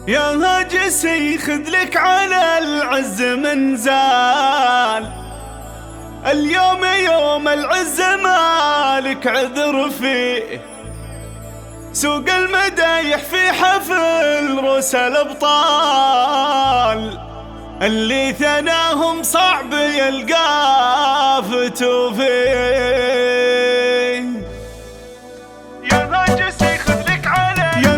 يا هاجسي خذ لك على العز منزال، اليوم يوم العز مالك عذر فيه، سوق المدايح في حفل روس الابطال، اللي ثناهم صعب يلقى فتوفيه. يا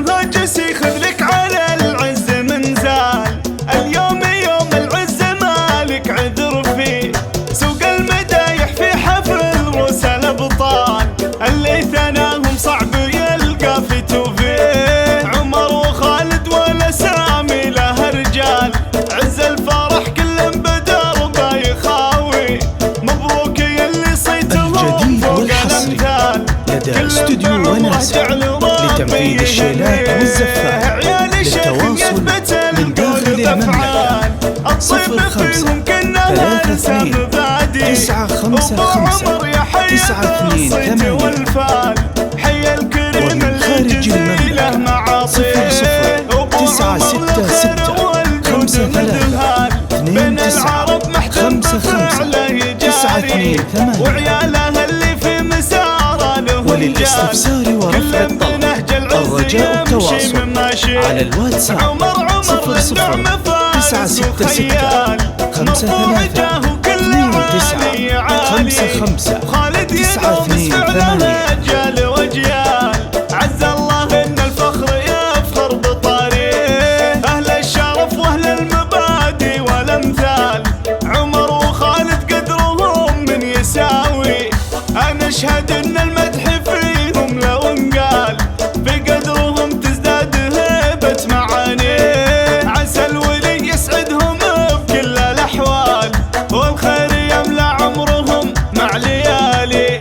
هاجسي خذ لك على العز منزال، اليوم يوم العز مالك عذر فيه، سوق المدايح في حفل روس الابطال، اللي ثناهم صعب يلقى فتوفيه. عمر وخالد ولا سامي له رجال، عز الفرح كل بدربه يخاوي، مبروك يلي صيتهم فوق الامثال، لدى استوديو وناسة لتنفيذ الشيلات والزفات. للتواصل من داخل المملكة 05 32 955 928. حي الكريم ومن خارج المملكة 00 966 53 29 55 928. وعيالها اللي في مساره لهم وللاستفسار ورفع الطلب الرجاء التواصل على الواتساب 00 966 53 29 55 928. عز الله ان الفخر يفخر بطاريه، اهل الشرف واهل المبادئ والامثال، عمر وخالد قدرهم من يساوي، انا اشهد ان المدح فيهم لو انقال، بقدرهم تزداد هيبة معانيه، عسى الولي يسعدهم بكل الاحوال، والخير يملى عمرهم مع ليالي.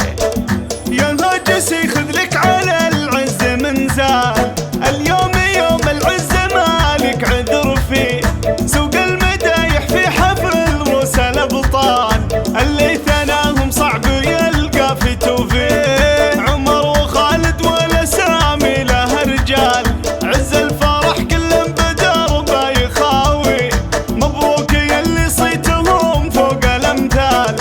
يا هاجسي خذ لك على العز منزال، اليوم يوم العز مالك عذر فيه، سوق المدايح في حفل روس الابطال، اللي ثناهم صعب يلقى فتوفيه. عمر وخالد ولا سامي له رجال، عز الفرح كل بدربه يخاوي، مبروك يلي صيتهم فوق الامثال،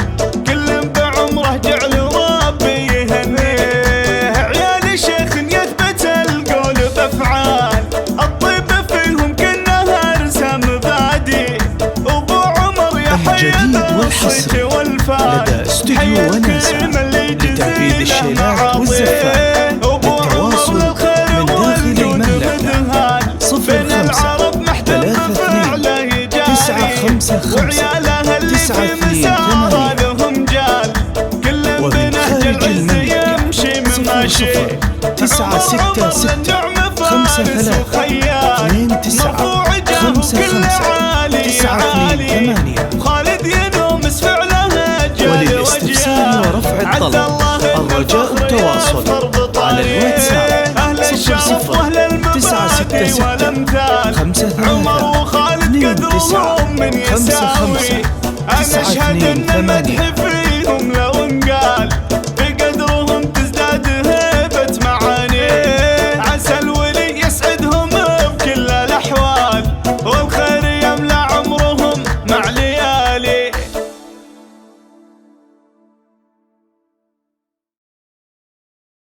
كل بعمره جعل ربي يهنيه. عيال شيخ يثبت القول بافعال، الطيب فيهم كنها ارسم مبادئ، ابو عمر يا حي الصيت والفال، لدى استوديو وناسة لتنفيذ الشيلات والزفات. للتواصل من داخل المملكة 05 32 955 928. ومن خارج المملكة 00 966 53 29 55 928. خالد ينومس فعلها جال وللاستفسار ورفع الطلب الرجاء التواصل على الواتساب 00 966 53 29 55 928.